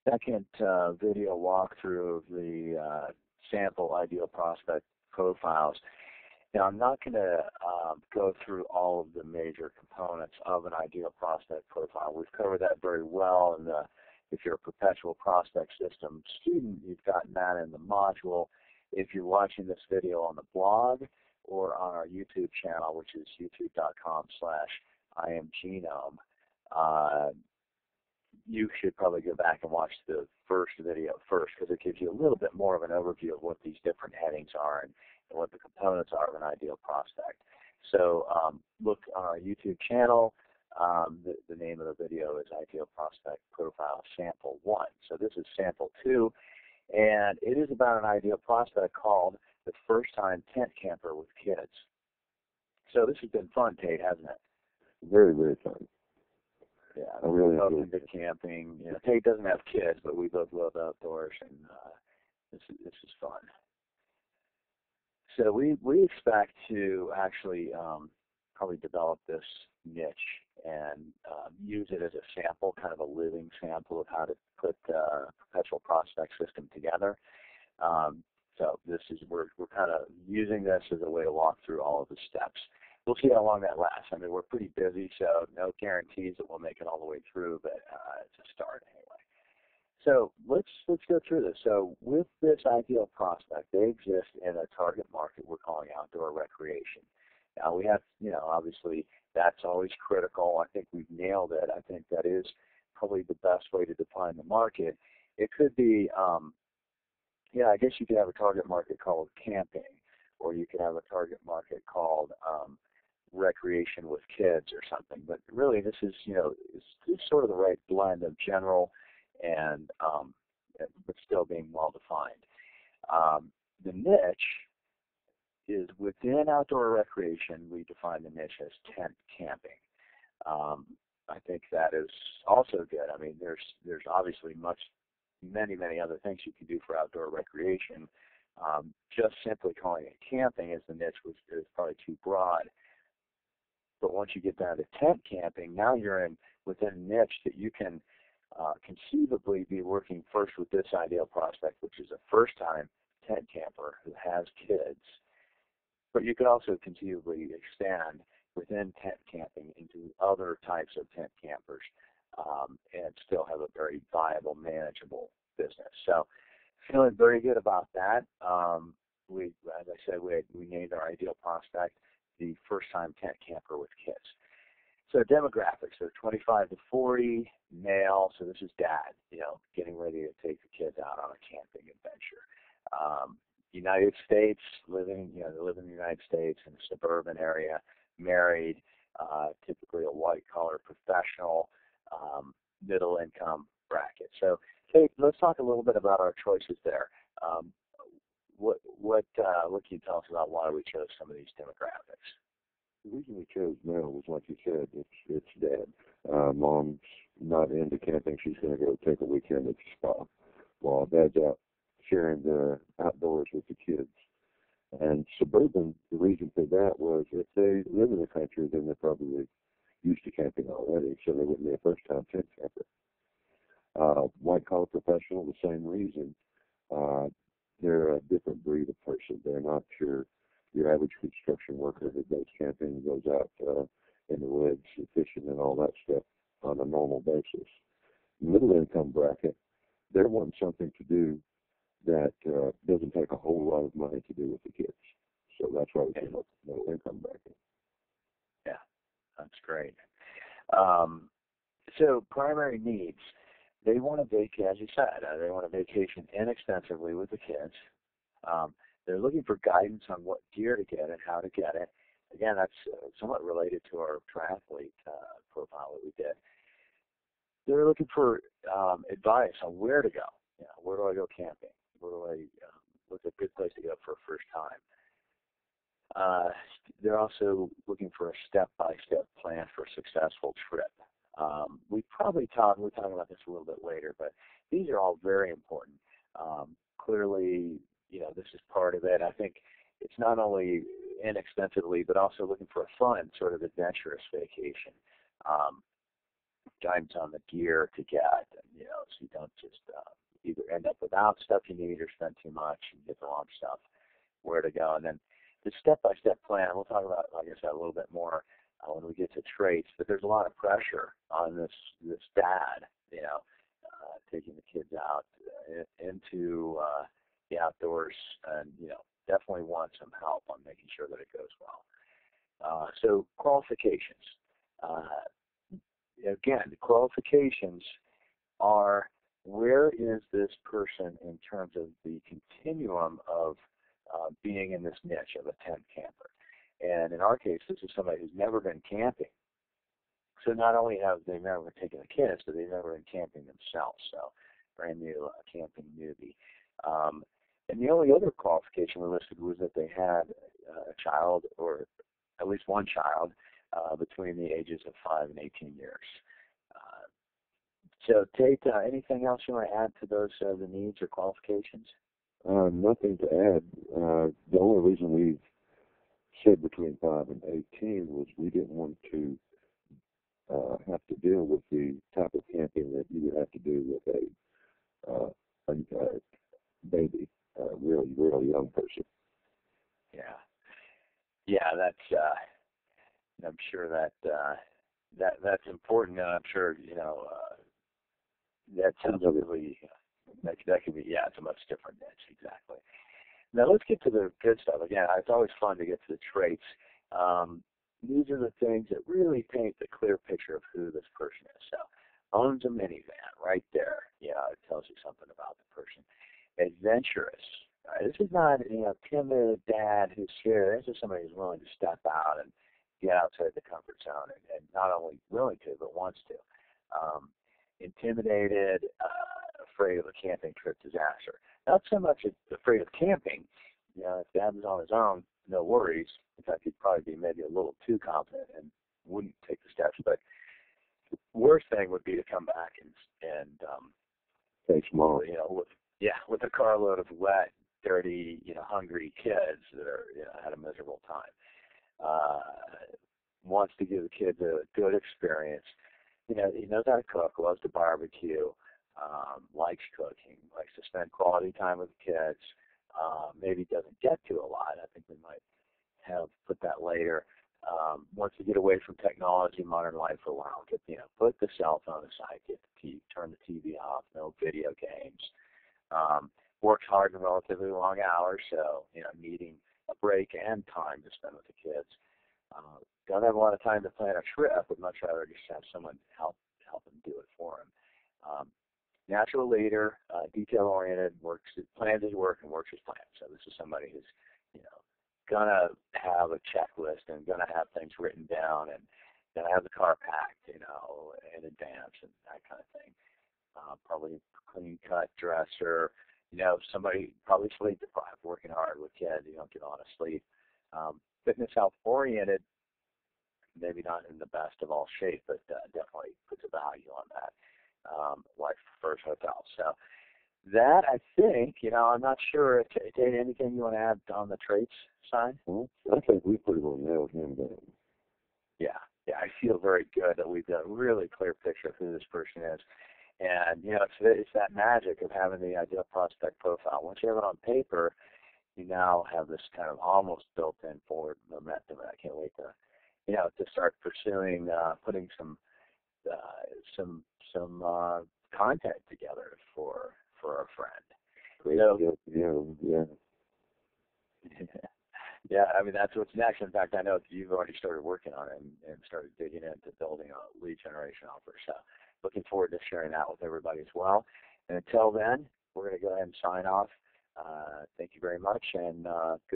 second video walkthrough of the sample ideal prospect profiles. Now, I'm not going to go through all of the major components of an ideal prospect profile. We've covered that very well in the, if you're a perpetual prospect system student, you've gotten that in the module. If you're watching this video on the blog or on our YouTube channel, which is youtube.com/imgenome, you should probably go back and watch the first video first, because it gives you a little bit more of an overview of what these different headings are and what the components are of an ideal prospect. So look on our YouTube channel. The name of the video is Ideal Prospect Profile Sample 1. So this is Sample 2, and it is about an ideal prospect called the First-Time Tent Camper with Kids. So this has been fun, Tate, hasn't it? Very, very fun. Yeah, I really both enjoyed into camping. You know, Tate doesn't have kids, but we both love outdoors, and this is fun. So we expect to actually probably develop this niche and use it as a sample, kind of a living sample of how to put a perpetual prospect system together. So this is we're kind of using this as a way to walk through all of the steps. We'll see how long that lasts. I mean, we're pretty busy, so no guarantees that we'll make it all the way through, but it's a start anyway. So let's go through this. So with this ideal prospect, they exist in a target market we're calling outdoor recreation. Now we have, you know, obviously that's always critical. I think we've nailed it. I think that is probably the best way to define the market. It could be, yeah, I guess you could have a target market called camping, or you could have a target market called recreation with kids or something. But really, this is, you know, it's sort of the right blend of general and but still being well defined. The niche is within outdoor recreation. We define the niche as tent camping. I think that is also good. I mean, there's obviously many other things you can do for outdoor recreation. Just simply calling it camping as the niche is probably too broad. But once you get down to tent camping, now you're within a niche that you can conceivably be working first with this ideal prospect, which is a first-time tent camper who has kids. But you could also conceivably expand within tent camping into other types of tent campers and still have a very viable, manageable business. So feeling very good about that. As I said, we named our ideal prospect the first-time tent camper with kids. So demographics are 25 to 40, male, so this is dad, you know, getting ready to take the kids out on a camping adventure. United States, they live in the United States in a suburban area, married, typically a white-collar professional, middle-income bracket. So, Kate, let's talk a little bit about our choices there. What can you tell us about why we chose some of these demographics? The reason we chose male was, like you said, it's dad. Mom's not into camping. She's going to go take a weekend at the spa while dad's out sharing the outdoors with the kids. And suburban, the reason for that was if they live in the country, then they're probably used to camping already, so they wouldn't be a first-time tent camper. White-collar professional, the same reason. They're a different breed of person. They're not your average construction worker that goes camping, goes out in the woods, fishing and all that stuff on a normal basis. Middle-income bracket, they're wanting something to do that doesn't take a whole lot of money to do with the kids. So that's why we came up with middle-income bracket. Yeah, that's great. So primary needs. They want to vacation, as you said, they want to vacation inexpensively with the kids. They're looking for guidance on what gear to get and how to get it. Again, that's somewhat related to our triathlete profile that we did. They're looking for advice on where to go. You know, where do I go camping? What's a good place to go for a first time? They're also looking for a step-by-step plan for a successful trip. We're talking about this a little bit later, but these are all very important. Clearly, you know, this is part of it. I think it's not only inexpensively, but also looking for a fun, sort of adventurous vacation. Guidance on the gear to get, and, you know, so you don't just either end up without stuff you need or spend too much and get the wrong stuff, where to go. And then the step-by-step plan, we'll talk about, like I said, a little bit more when we get to traits, but there's a lot of pressure on this dad, taking the kids out into the outdoors, and definitely want some help on making sure that it goes well. So qualifications. Again, the qualifications are, where is this person in terms of the continuum of being in this niche of a tent camper? And in our case, this is somebody who's never been camping. So not only have they never taken the kids, but they've never been camping themselves. So brand new camping newbie. And the only other qualification we listed was that they had a child, or at least one child, between the ages of 5 and 18 years. So Tate, anything else you want to add to those, the needs or qualifications? Nothing to add. The only reason we said between 5 and 18 was we didn't want to have to deal with the type of camping that you would have to do with a baby, really young person. Yeah, that's. I'm sure that's important, and I'm sure that's really that could be, it's a much different niche, exactly. Now let's get to the good stuff. Again, it's always fun to get to the traits. These are the things that really paint the clear picture of who this person is. So, owns a minivan, right there. It tells you something about the person. Adventurous. This is not timid dad who's scared. This is somebody who's willing to step out and get outside the comfort zone, and not only willing to, but wants to. Intimidated, afraid of a camping trip disaster. Not so much afraid of camping. If dad was on his own, no worries. In fact, he'd probably be maybe a little too confident and wouldn't take the steps. But the worst thing would be to come back and Thanks, Mom. with a carload of wet, dirty, hungry kids that are had a miserable time. Wants to give the kids a good experience. He knows how to cook, loves to barbecue, likes cooking, likes to spend quality time with the kids. Maybe doesn't get to a lot. I think we might have put that later. Wants to get away from technology, modern life for a while. Put the cell phone aside, turn the TV off, no video games. Works hard in relatively long hours, so needing a break and time to spend with the kids. Don't have a lot of time to plan a trip, would much rather just have someone help him do it for him. Natural leader, detail-oriented, plans his work and works his plan. So this is somebody who's, gonna have a checklist and gonna have things written down and gonna have the car packed, in advance and that kind of thing. Probably clean-cut dresser, somebody probably sleep deprived, working hard with kids, you don't get a lot of sleep. Fitness, health-oriented, maybe not in the best of all shape, but definitely puts a value on that. Life prefers hotels. So that, I think, I'm not sure. Tate, anything you want to add on the traits side? Well, I think we pretty well nailed him down. Yeah, I feel very good that we've got a really clear picture of who this person is. And, it's that magic of having the ideal prospect profile. Once you have it on paper, you now have this kind of almost built-in forward momentum, and I can't wait to, to start pursuing, putting some content together for our friend. Great. Yeah. Yeah, that's what's next. In fact, I know you've already started working on it and started digging into building a lead generation offer. So looking forward to sharing that with everybody as well. And until then, we're going to go ahead and sign off. Thank you very much, and